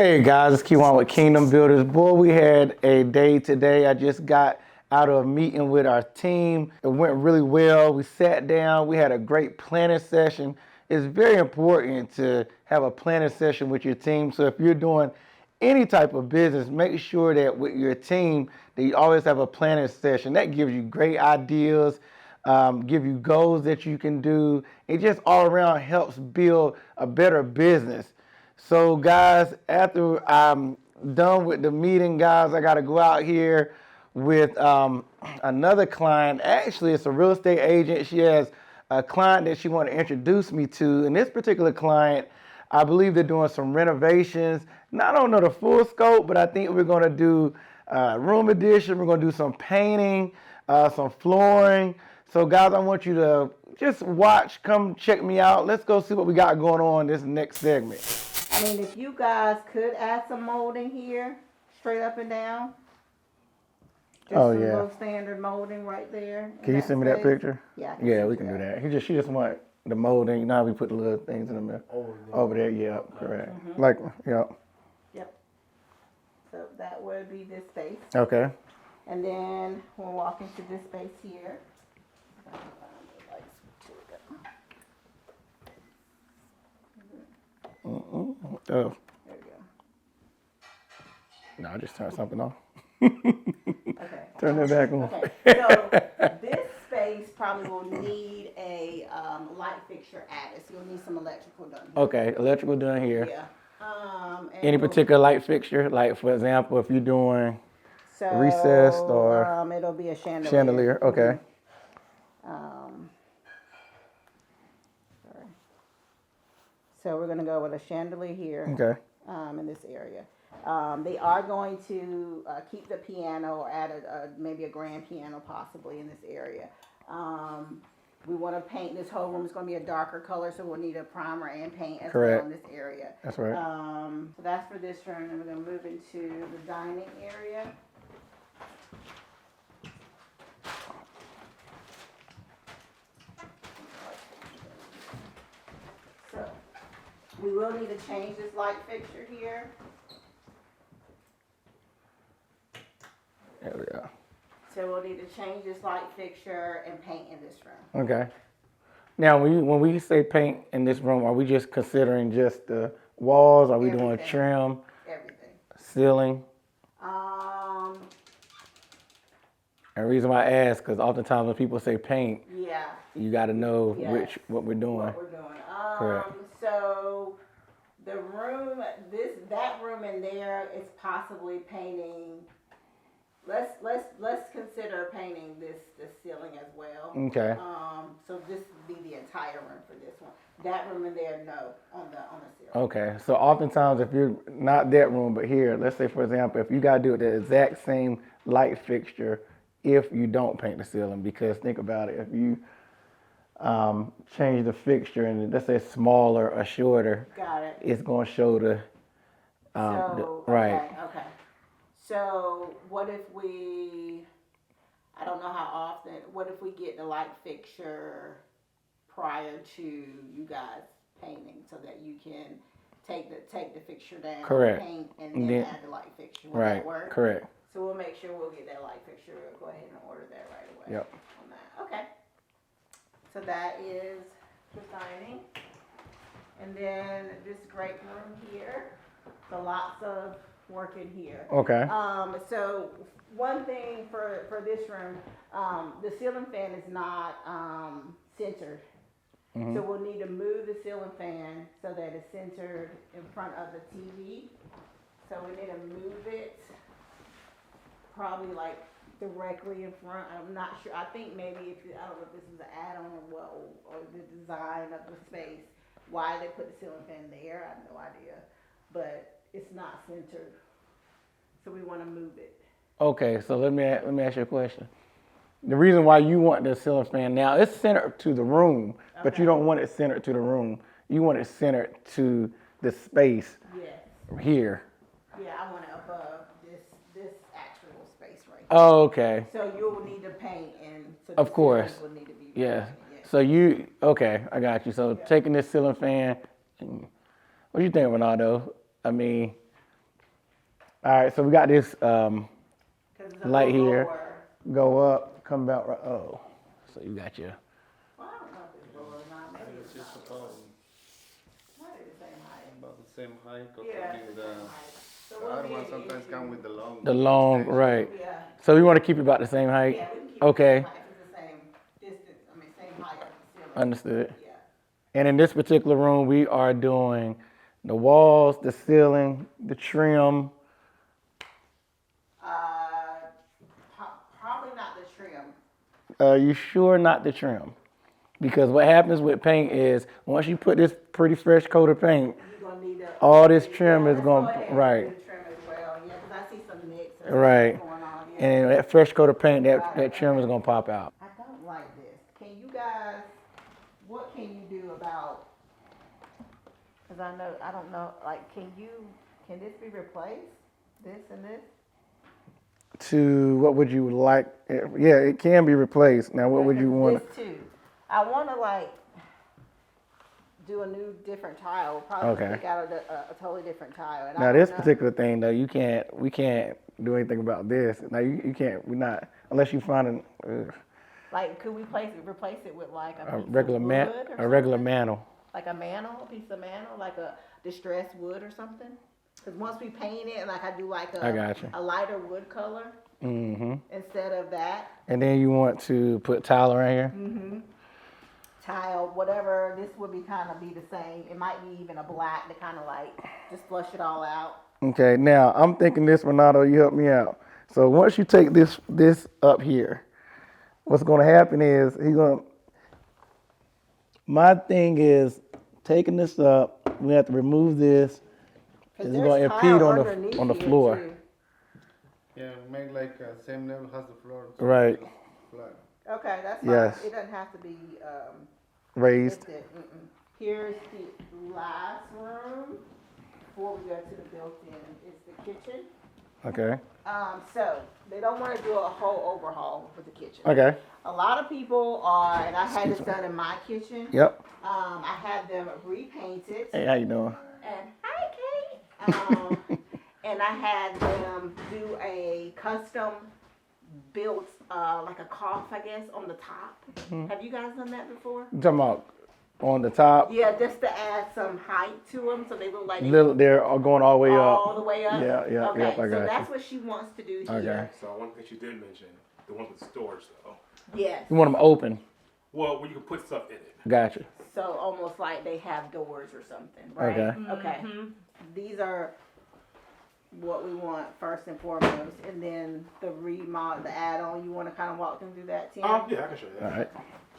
Hey guys, it's Keywan with Kingdom Builders. Boy, we had a day today. I just got out of a meeting with our team. It went really well. We sat down, we had a great planning session. It's very important to have a planning session with your team. So if you're doing any type of business, make sure that with your team that you always have a planning session. That gives you great ideas, give you goals that you can do. It just all around helps build a better business. So guys, after I'm done with the meeting, guys, I got to go out here with another client. Actually, it's a real estate agent. She has a client that she want to introduce me to. And this particular client, I believe they're doing some renovations. Now, I don't know the full scope, but I think we're going to do room addition. We're going to do some painting, some flooring. So guys, I want you to just watch, come check me out. Let's go see what we got going on in this next segment. I mean, if you guys could add some molding here, straight up and down. Just some little standard molding right there. Can you send me that picture? Yeah. Yeah, we can do that. She just want the molding. You know how we put the little things in the middle? Over there, yeah, correct. Mm-hmm. Like, yeah. Yep. So that would be this space. Okay. And then we'll walk into this space here. Oh. There we go. No, I just turned something off. Okay. Turn that back on. Okay. So this space probably will need a light fixture added. So you'll need some electrical done. Okay, electrical done here. Yeah. Any particular light fixture? Like, for example, if you're doing recessed or it'll be a chandelier. Chandelier, okay. Sorry. So we're gonna go with a chandelier here. Okay. In this area. They are going to keep the piano or add maybe a grand piano possibly in this area. We want to paint this whole room. It's going to be a darker color, so we'll need a primer and paint as well in this area. That's right. So that's for this room. And we're going to move into the dining area. So we will need to change this light fixture here. There we go. So we'll need to change this light fixture and paint in this room. Okay. Now, when we say paint in this room, are we just considering just the walls? Are we doing trim? Everything. Ceiling? And the reason why I ask, because oftentimes when people say paint, you got to know what we're doing. What we're doing. Correct. So the room, that room in there is possibly painting. Let's consider painting the ceiling as well. Okay. So this would be the entire room for this one. That room in there, no, on the ceiling. Okay. So oftentimes, if you're not that room, but here, let's say for example, if you got to do the exact same light fixture, if you don't paint the ceiling, because think about it, if you change the fixture and let's say it's smaller or shorter, it's going to show the right. Okay. So what if I don't know how often, what if we get the light fixture prior to you guys painting so that you can take the fixture down, paint, and then add the light fixture? Will that work? Correct. So we'll make sure we'll get that light fixture. We'll go ahead and order that right away. Yep. On that. Okay. So that is the dining. And then this great room here. So lots of work in here. Okay. So one thing for this room, the ceiling fan is not centered. Mm-hmm. So we'll need to move the ceiling fan so that it's centered in front of the TV. So we need to move it probably like directly in front. I'm not sure. I think maybe I don't know if this is an add-on or the design of the space. Why they put the ceiling fan there, I have no idea. But it's not centered, so we want to move it. Okay, so let me ask you a question. The reason why you want the ceiling fan now, it's centered to the room, but you don't want it centered to the room. You want it centered to the space here. Yeah, I want it above this actual space right here. Oh, okay. So you'll need to paint and so of course. Will need to be yeah. So I got you. So taking this ceiling fan, what do you think, Ronaldo? I mean, All right, so we got this 'Cause it's a light little here. lower. Go up, come back right. Oh, so you got your. Well, I don't know if it's lower or not. Maybe it's It's not. about, Probably the same height. about the same height. Yeah, Copy it's the, the same height. So the we'll other be one an sometimes issue. come with the long. The long, extension. right. Yeah. So we want to keep it about the same height? Yeah, we can keep Okay. it the same height if it's the same distance, same height as the ceiling. Understood. Yeah. And in this particular room, we are doing the walls, the ceiling, the trim. Probably not the trim. Are you sure not the trim? Because what happens with paint is once you put this pretty fresh coat of paint, You're gonna need a. all this trim is let's going go ahead and right, do the trim as well, yeah, 'cause I see some nicks and right. stuff going on, yeah. And that fresh coat of paint, that trim is gonna pop out. I don't like this. Can you guys, what can you do about, cause I don't know, like, can this be replaced? This and this? To what would you like? Yeah, it can be replaced. Now, what would you want? This too. I wanna like do a new different tile, probably Okay. pick out a totally different tile. And I Now, don't this know- particular thing though, we can't do anything about this. Now, you can't. We're not unless you find Like, could we replace it with like a a piece regular of man, wood or a regular something? mantle. Like a mantle, a piece of mantle, like a distressed wood or something? Because once we paint it, like I do like I got you. a lighter wood color Mm-hmm. instead of that And then you want to put tile around here. tile, whatever. This would be kind of be the same. It might be even a black to kind of like just flush it all out. Okay. Now I'm thinking this, Renato. You help me out. So once you take this up here, what's going to happen is My thing is taking this up. We have to remove this. 'Cause It's there's going to tile impede underneath on the here, floor. too. Yeah, make like same level as the floor. so Right. it's flat. Okay, that's fine. Yes. It doesn't have to be Raised. lifted. Here's the last room before we go to the built-in. It's the kitchen. Okay. So they don't want to do a whole overhaul with the kitchen. Okay. A lot of people are, and I had this done in my kitchen. Yep. I had them repainted. Hey, how you doing? And hi, Kate. And I had them do a custom built, like a cough, I guess, on the top. Have you guys done that before? You talking about on the top? Yeah, just to add some height to them, so they look like They're all going all the way all up. the way up. Yeah, yeah, okay, yep, I so got that's you. what she wants to do here. Okay. So one thing she did mention, the one with storage though. Yes. You want them open? Well, where you can put stuff in it. Gotcha. So almost like they have doors or something, right? Okay. Okay. These are what we want first and foremost, and then the remodel, the add-on. You want to kind of walk them through that, Tim? Yeah, I can show you All that. right.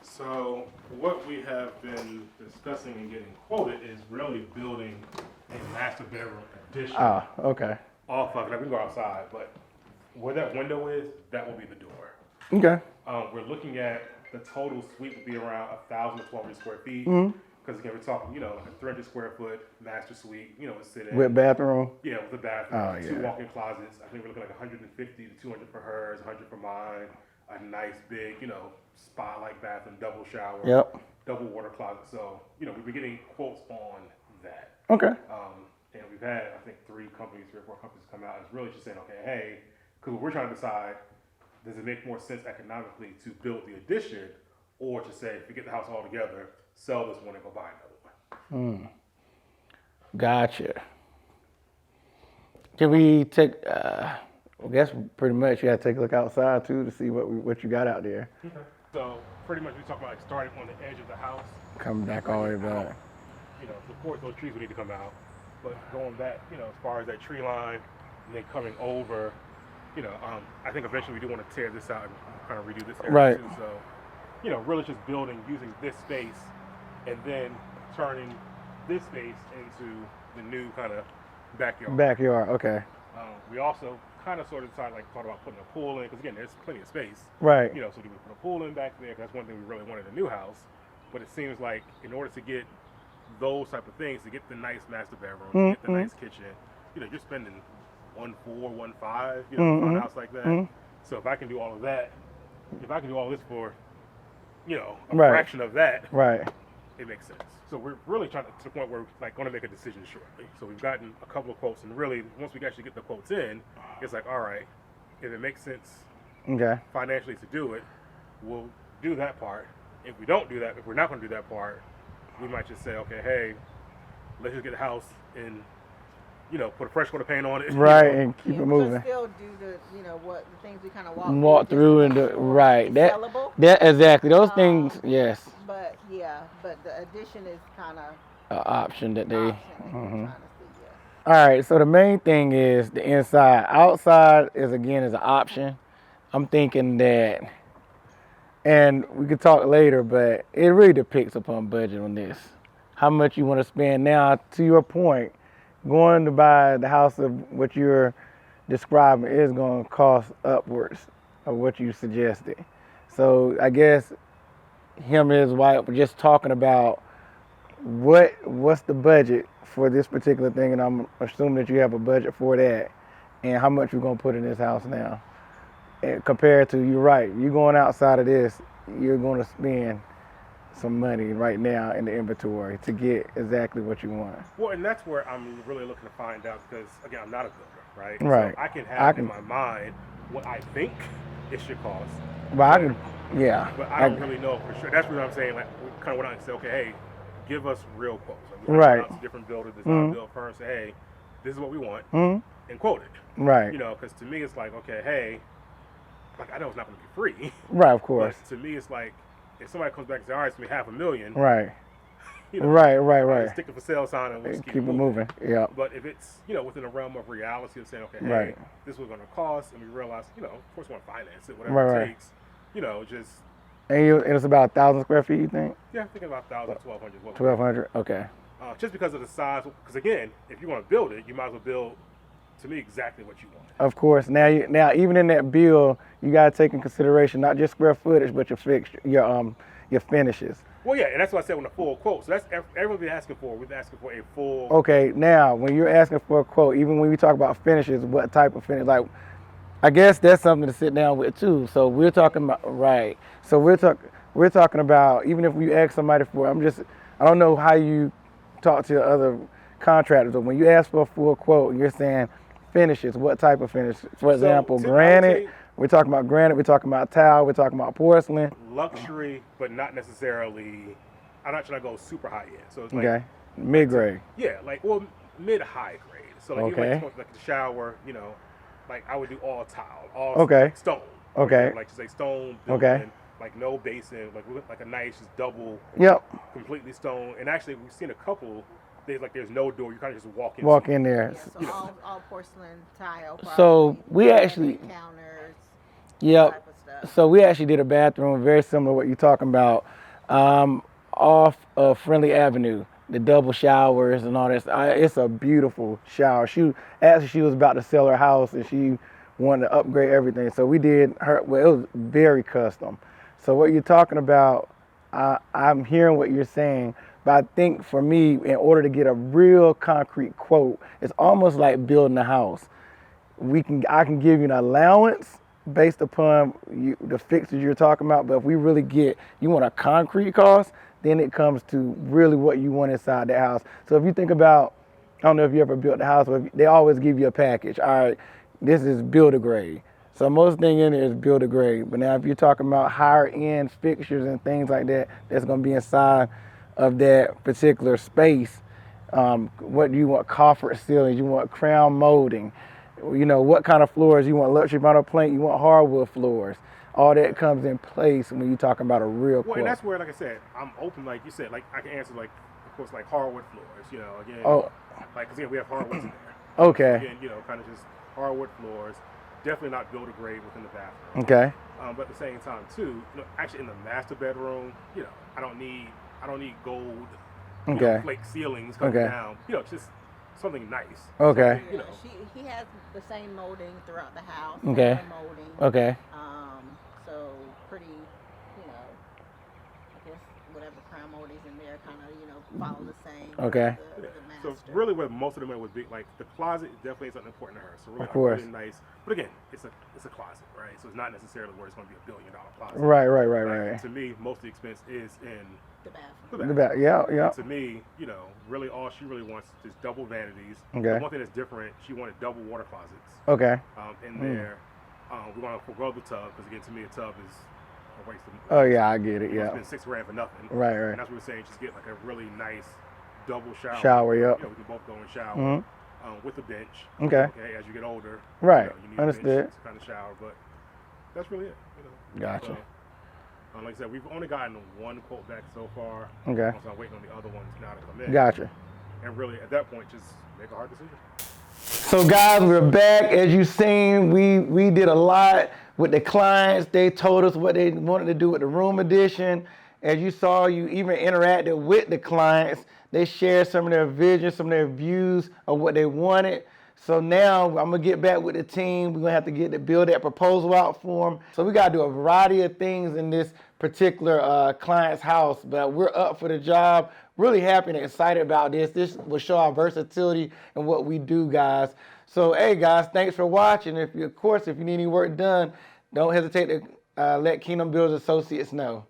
So what we have been discussing and getting quoted is really building a master bedroom addition Ah, okay. off of it. Like, we can go outside, but where that window is, that will be the door. Okay. We're looking at the total suite would be around 1,000 to 1,200 square feet. Because again, we're talking, like a 300 square foot master suite, to sit in. With bathroom. Yeah, with a bathroom, Oh, two yeah. walk-in closets. I think we're looking like 150 to 200 for hers, 100 for mine. A nice big, spa-like bathroom, double shower, Yep. double water closet. So, we've been getting quotes on that. Okay. And we've had, I think, 3 or 4 companies come out and it's really just saying, okay, hey, because what we're trying to decide, does it make more sense economically to build the addition or to say, if we get the house all together, sell this one and go buy another one? Gotcha. Can we take? I guess pretty much you got to take a look outside too to see what you got out there. So pretty much we talk about like starting on the edge of the house. Come back all the way back. Of course those trees would need to come out, but going back, as far as that tree line and then coming over, I think eventually we do want to tear this out and kind of redo this area Right. too. So, really just building, using this space and then turning this space into the new kind of backyard. Backyard. Okay. We also kind of sort of thought about putting a pool in, because again, there's plenty of space. Right. So we would put a pool in back there, 'cause that's one thing we really wanted in a new house. But it seems like in order to get those type of things, to get the nice master bedroom, to get the nice kitchen, you're spending 1.4, 1.5, for a house like that. So if I can do all of that, if I can do all this for, a Right. fraction of that, Right. it makes sense. So we're really trying to the point where we're like going to make a decision shortly. So we've gotten a couple of quotes, and really once we actually get the quotes in, it's like, all right, if it makes sense Okay. financially to do it, we'll do that part. If we don't do that, if we're not going to do that part, we might just say, okay, hey, let's just get the house and put a fresh coat of paint on it. Right, and keep it But moving. still do the things we kind of Walk through and right. That exactly those things. Yes, But the addition is kind of an option that they. option that we're trying to see. All right. So the main thing is the inside. Outside is an option. I'm thinking that, and we could talk later, but it really depicts upon budget on this. How much you want to spend. Now, to your point, going to buy the house of what you're describing is going to cost upwards of what you suggested. So I guess him and his wife were just talking about what's the budget for this particular thing, and I'm assuming that you have a budget for that, and how much you're going to put in this house now. And compared to, you're right, you're going outside of this, you're going to spend some money right now in the inventory to get exactly what you want. Well, and that's where I'm really looking to find out because, again, I'm not a builder, right? Right. So I can have in my mind what I think it should cost. But But I don't really know for sure. That's what I'm saying. Like, we kind of went out and say, okay, hey, give us real quotes. Like, we Right. out to different builders, design build firms, say, hey, this is what we want, Mhm. and quote it. Right. Because to me, it's like, okay, hey, like I know it's not going to be free. Right, of course. But to me, it's like, if somebody comes back and says, all right, it's going to be $500,000. Right. Right. Right. Stick the for sale sign and we'll just Keep it moving. Yeah. But if it's, within the realm of reality of saying, okay, hey, Right. this was going to cost, and we realize, of course we want to finance it, whatever Right, it right. takes, just, And it's about 1,000 square feet, you think? yeah, thinking about 1,000, 1,200. 1,200. Okay. Just because of the size, because again, if you want to build it, you might as well build, to me, exactly what you want. Of course. Now even in that bill, you gotta take in consideration not just square footage, but your fixture, your finishes. Well, yeah, and that's what I said on the full quote. So that's everyone be asking for. We've been asking for a full. Okay. Now, when you're asking for a quote, even when we talk about finishes, what type of finish? Like, I guess that's something to sit down with too. So we're talking about right. So we're talking about even if we ask somebody for. I don't know how you talk to other contractors, but when you ask for a full quote, you're saying finishes. What type of finish? For example, granite. We're talking about granite. We're talking about tile. We're talking about porcelain. Luxury, but not necessarily. I'm not trying to go super high end. So it's like Okay. Mid grade. yeah, like mid high grade. So like Okay. even like the shower, like I would do all tile, all Okay. like stone. Okay. Like just like stone building, Okay. like no basin, like a nice just double, Yep. completely stone. And actually we've seen a couple. There's no door. You kind of just walk in. Walk in there. Yeah, so all porcelain tile. So probably, we actually. counters. Yep. Type of stuff. So we actually did a bathroom very similar to what you're talking about, off of Friendly Avenue, the double showers and all this. It's a beautiful shower. She was about to sell her house and she wanted to upgrade everything. So we did it was very custom. So what you're talking about, I'm hearing what you're saying, but I think for me, in order to get a real concrete quote, it's almost like building a house. I can give you an allowance based upon the fixtures you're talking about, but if we really you want a concrete cost, then it comes to really what you want inside the house. So if you think about, I don't know if you ever built a house, but they always give you a package. All right, this is builder grade. So most thing in there is builder grade. But now if you're talking about higher end fixtures and things like that, that's gonna be inside of that particular space. What do you want? Coffered ceilings, you want crown molding. What kind of floors you want? Luxury vinyl plank, you want hardwood floors. All that comes in place when you're talking about a real Well, quote. and that's where, like I said, I'm open. Like you said, like I can answer, like of course, like hardwood floors. Again, Oh. like because we have hardwoods in there. Okay. Again, kind of just hardwood floors. Definitely not builder grade within the bathroom. Okay. But at the same time, too, actually in the master bedroom, I don't need gold, Okay. flake ceilings coming Okay. down. Just something nice. Okay. Yeah, he has the same molding throughout the house. Okay. similar Molding. Okay. So pretty, I guess whatever crown moldings in there kind of, follow the same. Okay. The master So really, what most of them would be like the closet definitely is something important to her. So really, Of course. really nice. But again, it's a closet, right? So it's not necessarily where it's going to be $1 billion closet. Right. To me, most of the expense is in The bathroom. the The bathroom. back, yeah. To me, really all she really wants is double vanities. Okay. The one thing that's different, she wanted double water closets Okay. in there. We want to forego the tub because again, to me, a tub is a waste of. Oh yeah, I get it. You Yeah. spend $6,000 for nothing. Right. And that's what we're saying. Just get like a really nice double shower. Shower, yep. We can both go and shower with a bench. Okay. As you get older. Right. You need a Understood. bench to kind of shower, but that's really it. Gotcha. So, like I said, we've only gotten one quote back so far. Okay. So I'm waiting on the other ones now to come in. Gotcha. And really, at that point, just make a hard decision. So guys, we're back. As you've seen, we did a lot with the clients. They told us what they wanted to do with the room addition. As you saw, you even interacted with the clients. They shared some of their visions, some of their views of what they wanted. So now I'm gonna get back with the team. We're gonna have to build that proposal out for them. So we gotta do a variety of things in this particular client's house, but we're up for the job. Really happy and excited about this. This will show our versatility and what we do, guys. So hey guys, thanks for watching. Of course, if you need any work done, don't hesitate to let Kingdom Builders Associates know.